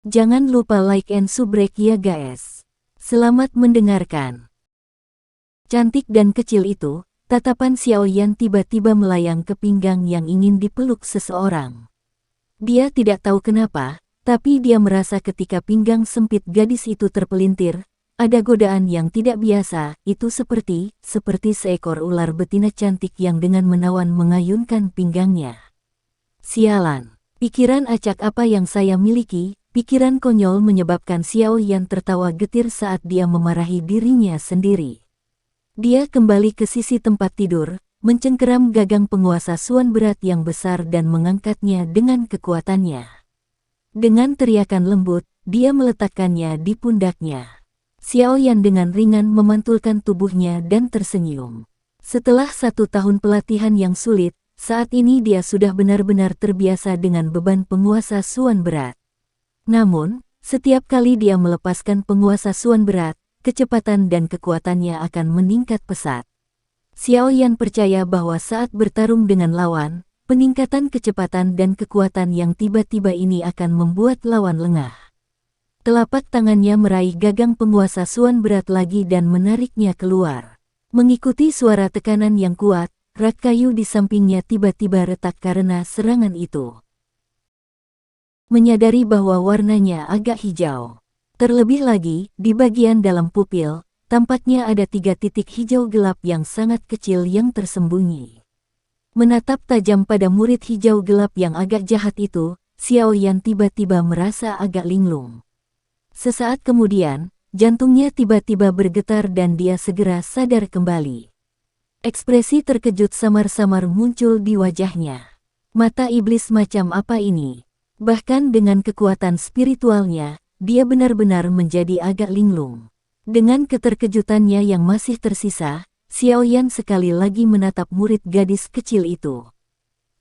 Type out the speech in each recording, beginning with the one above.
Jangan lupa like and subrek ya guys. Selamat mendengarkan. Cantik dan kecil itu, tatapan Xiaoyan tiba-tiba melayang ke pinggang yang ingin dipeluk seseorang. Dia tidak tahu kenapa, tapi dia merasa ketika pinggang sempit gadis itu terpelintir, ada godaan yang tidak biasa, itu seperti seekor ular betina cantik yang dengan menawan mengayunkan pinggangnya. Sialan, pikiran acak apa yang saya miliki. Pikiran konyol menyebabkan Xiaoyan tertawa getir saat dia memarahi dirinya sendiri. Dia kembali ke sisi tempat tidur, mencengkeram gagang penguasa suan berat yang besar dan mengangkatnya dengan kekuatannya. Dengan teriakan lembut, dia meletakkannya di pundaknya. Xiaoyan dengan ringan memantulkan tubuhnya dan tersenyum. Setelah 1 tahun pelatihan yang sulit, saat ini dia sudah benar-benar terbiasa dengan beban penguasa suan berat. Namun, setiap kali dia melepaskan penguasa suan berat, kecepatan dan kekuatannya akan meningkat pesat. Xiaoyan percaya bahwa saat bertarung dengan lawan, peningkatan kecepatan dan kekuatan yang tiba-tiba ini akan membuat lawan lengah. Telapak tangannya meraih gagang penguasa suan berat lagi dan menariknya keluar. Mengikuti suara tekanan yang kuat, rak kayu di sampingnya tiba-tiba retak karena serangan itu. Menyadari bahwa warnanya agak hijau. Terlebih lagi, di bagian dalam pupil, tampaknya ada 3 titik hijau gelap yang sangat kecil yang tersembunyi. Menatap tajam pada murid hijau gelap yang agak jahat itu, Xiaoyan tiba-tiba merasa agak linglung. Sesaat kemudian, jantungnya tiba-tiba bergetar dan dia segera sadar kembali. Ekspresi terkejut samar-samar muncul di wajahnya. Mata iblis macam apa ini? Bahkan dengan kekuatan spiritualnya, dia benar-benar menjadi agak linglung. Dengan keterkejutannya yang masih tersisa, Xiaoyan sekali lagi menatap murid gadis kecil itu.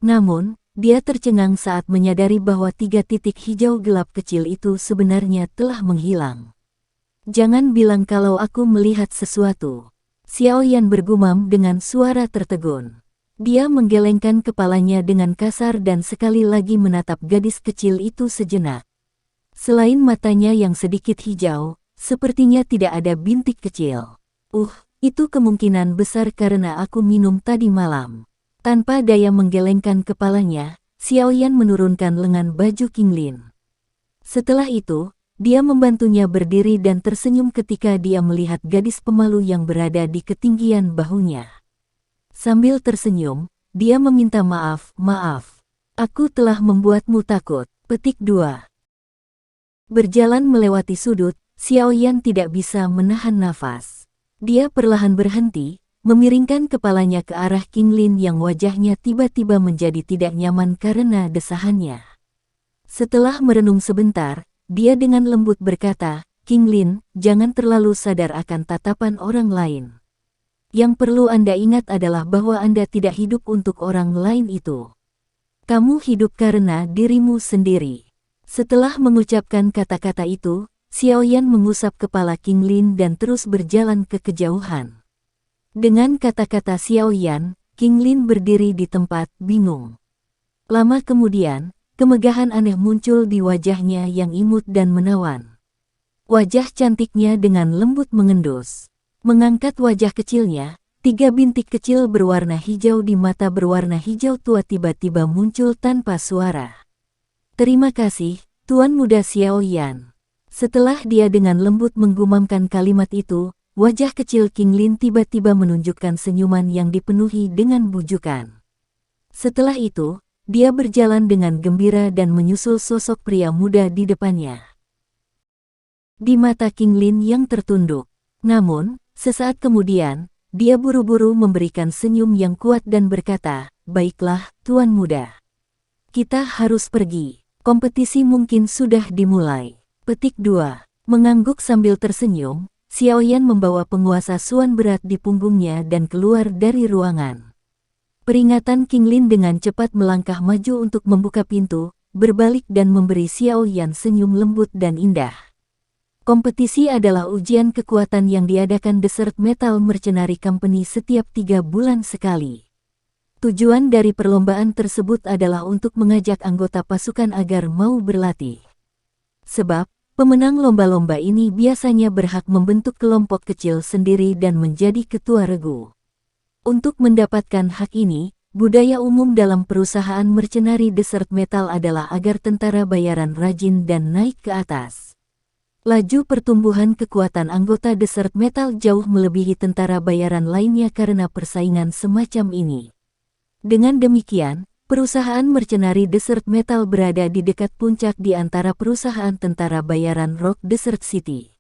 Namun, dia tercengang saat menyadari bahwa 3 titik hijau gelap kecil itu sebenarnya telah menghilang. Jangan bilang kalau aku melihat sesuatu. Xiaoyan bergumam dengan suara tertegun. Dia menggelengkan kepalanya dengan kasar dan sekali lagi menatap gadis kecil itu sejenak. Selain matanya yang sedikit hijau, sepertinya tidak ada bintik kecil. Itu kemungkinan besar karena aku minum tadi malam. Tanpa daya menggelengkan kepalanya, Xiaoyan menurunkan lengan baju Qinglin. Setelah itu, dia membantunya berdiri dan tersenyum ketika dia melihat gadis pemalu yang berada di ketinggian bahunya. Sambil tersenyum, dia meminta maaf. Aku telah membuatmu takut. Petik 2. Berjalan melewati sudut, Xiaoyan tidak bisa menahan nafas. Dia perlahan berhenti, memiringkan kepalanya ke arah Qinglin yang wajahnya tiba-tiba menjadi tidak nyaman karena desahannya. Setelah merenung sebentar, dia dengan lembut berkata, "Qinglin, jangan terlalu sadar akan tatapan orang lain. Yang perlu Anda ingat adalah bahwa Anda tidak hidup untuk orang lain itu. Kamu hidup karena dirimu sendiri." Setelah mengucapkan kata-kata itu, Xiaoyan mengusap kepala Qinglin dan terus berjalan ke kejauhan. Dengan kata-kata Xiaoyan, Qinglin berdiri di tempat, bingung. Lama kemudian, kemegahan aneh muncul di wajahnya yang imut dan menawan. Wajah cantiknya dengan lembut mengendus. Mengangkat wajah kecilnya, 3 bintik kecil berwarna hijau di mata berwarna hijau tua tiba-tiba muncul tanpa suara. "Terima kasih, Tuan Muda Xiaoyan." Setelah dia dengan lembut menggumamkan kalimat itu, wajah kecil Qinglin tiba-tiba menunjukkan senyuman yang dipenuhi dengan bujukan. Setelah itu, dia berjalan dengan gembira dan menyusul sosok pria muda di depannya. Di mata Qinglin yang tertunduk. Namun, sesaat kemudian, dia buru-buru memberikan senyum yang kuat dan berkata, "Baiklah, Tuan Muda. Kita harus pergi. Kompetisi mungkin sudah dimulai." Petik 2. Mengangguk sambil tersenyum, Xiaoyan membawa penguasa suan berat di punggungnya dan keluar dari ruangan. Peringatan Qinglin dengan cepat melangkah maju untuk membuka pintu, berbalik dan memberi Xiaoyan senyum lembut dan indah. Kompetisi adalah ujian kekuatan yang diadakan Desert Metal Mercenary Company setiap 3 bulan sekali. Tujuan dari perlombaan tersebut adalah untuk mengajak anggota pasukan agar mau berlatih. Sebab, pemenang lomba-lomba ini biasanya berhak membentuk kelompok kecil sendiri dan menjadi ketua regu. Untuk mendapatkan hak ini, budaya umum dalam perusahaan mercenari Desert Metal adalah agar tentara bayaran rajin dan naik ke atas. Laju pertumbuhan kekuatan anggota Desert Metal jauh melebihi tentara bayaran lainnya karena persaingan semacam ini. Dengan demikian, perusahaan mercenari Desert Metal berada di dekat puncak di antara perusahaan tentara bayaran Rock Desert City.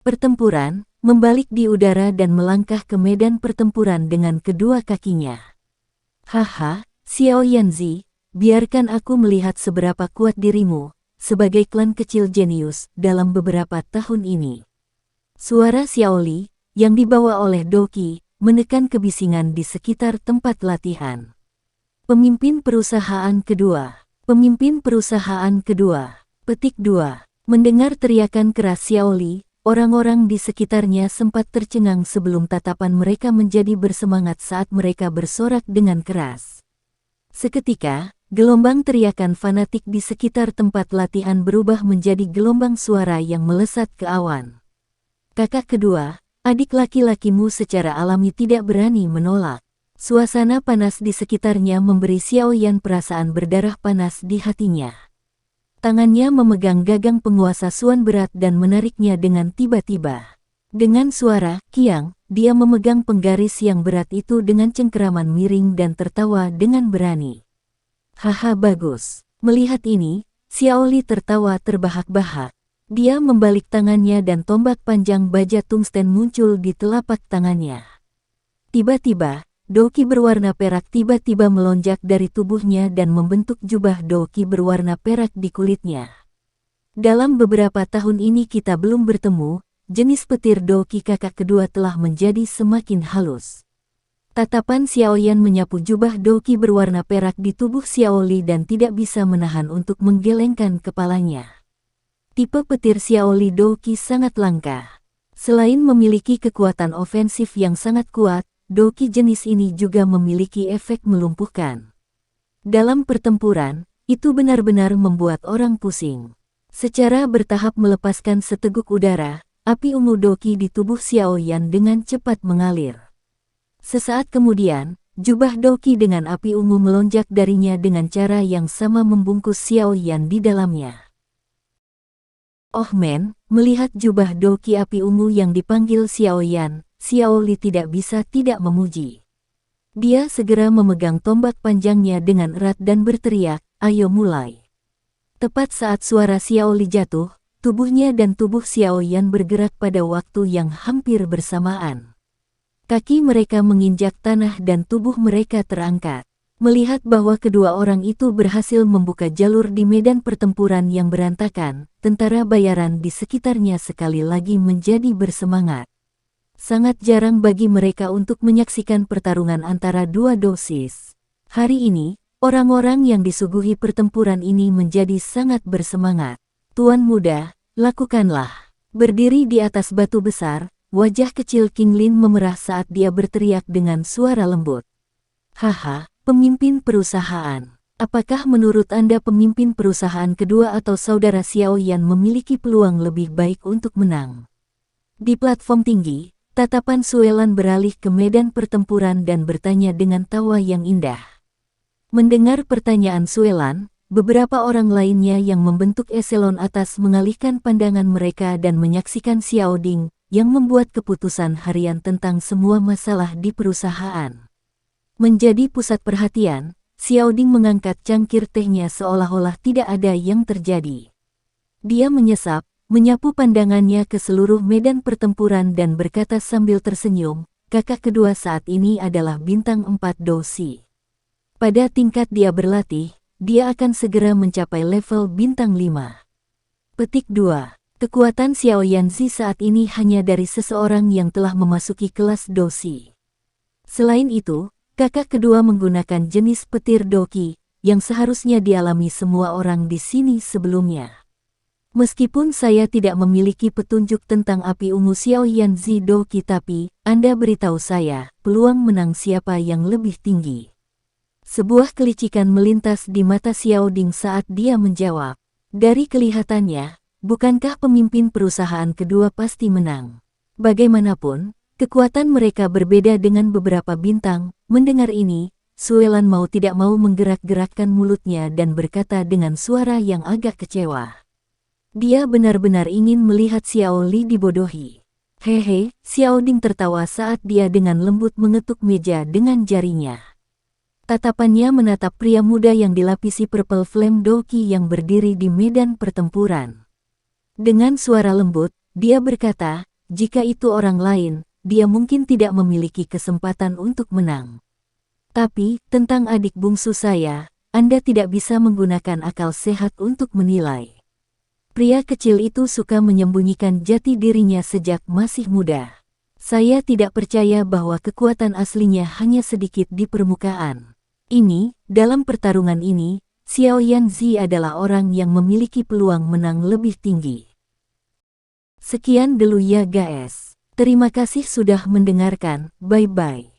Pertempuran, membalik di udara dan melangkah ke medan pertempuran dengan kedua kakinya. Haha, Xiao Yanzi, biarkan aku melihat seberapa kuat dirimu sebagai klan kecil jenius dalam beberapa tahun ini. Suara Xiao Li, yang dibawa oleh Doki, menekan kebisingan di sekitar tempat latihan. Pemimpin perusahaan kedua. Pemimpin perusahaan kedua. Petik 2. Mendengar teriakan keras Xiao Li, orang-orang di sekitarnya sempat tercengang sebelum tatapan mereka menjadi bersemangat saat mereka bersorak dengan keras. Seketika, gelombang teriakan fanatik di sekitar tempat latihan berubah menjadi gelombang suara yang melesat ke awan. Kakak kedua, adik laki-lakimu secara alami tidak berani menolak. Suasana panas di sekitarnya memberi Xiao Yan perasaan berdarah panas di hatinya. Tangannya memegang gagang penguasa Suan berat dan menariknya dengan tiba-tiba. Dengan suara kiang, dia memegang penggaris yang berat itu dengan cengkeraman miring dan tertawa dengan berani. Haha, bagus. Melihat ini, Xiao Li tertawa terbahak-bahak. Dia membalik tangannya dan tombak panjang baja tungsten muncul di telapak tangannya. Tiba-tiba, Doki berwarna perak tiba-tiba melonjak dari tubuhnya dan membentuk jubah Doki berwarna perak di kulitnya. Dalam beberapa tahun ini kita belum bertemu, jenis petir Doki kakak kedua telah menjadi semakin halus. Tatapan Xiao Yan menyapu jubah Doki berwarna perak di tubuh Xiao Li dan tidak bisa menahan untuk menggelengkan kepalanya. Tipe petir Xiao Li Doki sangat langka. Selain memiliki kekuatan ofensif yang sangat kuat, Doki jenis ini juga memiliki efek melumpuhkan. Dalam pertempuran, itu benar-benar membuat orang pusing. Secara bertahap melepaskan seteguk udara, api ungu Doki di tubuh Xiao Yan dengan cepat mengalir. Sesaat kemudian, jubah Doki dengan api ungu melonjak darinya dengan cara yang sama membungkus Xiao Yan di dalamnya. Oh man, melihat jubah Doki api ungu yang dipanggil Xiao Yan, Xiao Li tidak bisa tidak memuji. Dia segera memegang tombak panjangnya dengan erat dan berteriak, "Ayo mulai." Tepat saat suara Xiao Li jatuh, tubuhnya dan tubuh Xiao Yan bergerak pada waktu yang hampir bersamaan. Kaki mereka menginjak tanah dan tubuh mereka terangkat. Melihat bahwa kedua orang itu berhasil membuka jalur di medan pertempuran yang berantakan, tentara bayaran di sekitarnya sekali lagi menjadi bersemangat. Sangat jarang bagi mereka untuk menyaksikan pertarungan antara dua dosis. Hari ini, orang-orang yang disuguhi pertempuran ini menjadi sangat bersemangat. Tuan muda, lakukanlah. Berdiri di atas batu besar, wajah kecil King Lin memerah saat dia berteriak dengan suara lembut. Haha, pemimpin perusahaan. Apakah menurut Anda pemimpin perusahaan kedua atau saudara Xiao Yan memiliki peluang lebih baik untuk menang? Di platform tinggi, tatapan Suelan beralih ke medan pertempuran dan bertanya dengan tawa yang indah. Mendengar pertanyaan Suelan, beberapa orang lainnya yang membentuk eselon atas mengalihkan pandangan mereka dan menyaksikan Xiao Ding, yang membuat keputusan harian tentang semua masalah di perusahaan. Menjadi pusat perhatian, Xiao Ding mengangkat cangkir tehnya seolah-olah tidak ada yang terjadi. Dia menyesap, menyapu pandangannya ke seluruh medan pertempuran dan berkata sambil tersenyum, kakak kedua saat ini adalah bintang 4 dosi. Pada tingkat dia berlatih, dia akan segera mencapai level bintang 5. Petik 2. Kekuatan Xiao Yanzi saat ini hanya dari seseorang yang telah memasuki kelas dosi. Selain itu, kakak kedua menggunakan jenis petir Doki, yang seharusnya dialami semua orang di sini sebelumnya. Meskipun saya tidak memiliki petunjuk tentang api ungu Xiao Yanzi Doki, tapi Anda beritahu saya peluang menang siapa yang lebih tinggi. Sebuah kelicikan melintas di mata Xiao Ding saat dia menjawab. Dari kelihatannya, bukankah pemimpin perusahaan kedua pasti menang? Bagaimanapun, kekuatan mereka berbeda dengan beberapa bintang. Mendengar ini, Suelan mau tidak mau menggerak-gerakkan mulutnya dan berkata dengan suara yang agak kecewa. Dia benar-benar ingin melihat Xiao Li dibodohi. Hehe, Xiao Ding tertawa saat dia dengan lembut mengetuk meja dengan jarinya. Tatapannya menatap pria muda yang dilapisi Purple Flame Doki yang berdiri di medan pertempuran. Dengan suara lembut, dia berkata, jika itu orang lain, dia mungkin tidak memiliki kesempatan untuk menang. Tapi, tentang adik bungsu saya, Anda tidak bisa menggunakan akal sehat untuk menilai. Pria kecil itu suka menyembunyikan jati dirinya sejak masih muda. Saya tidak percaya bahwa kekuatan aslinya hanya sedikit di permukaan. Dalam pertarungan ini, Xiao Yanzi adalah orang yang memiliki peluang menang lebih tinggi. Sekian dulu ya guys. Terima kasih sudah mendengarkan, bye-bye.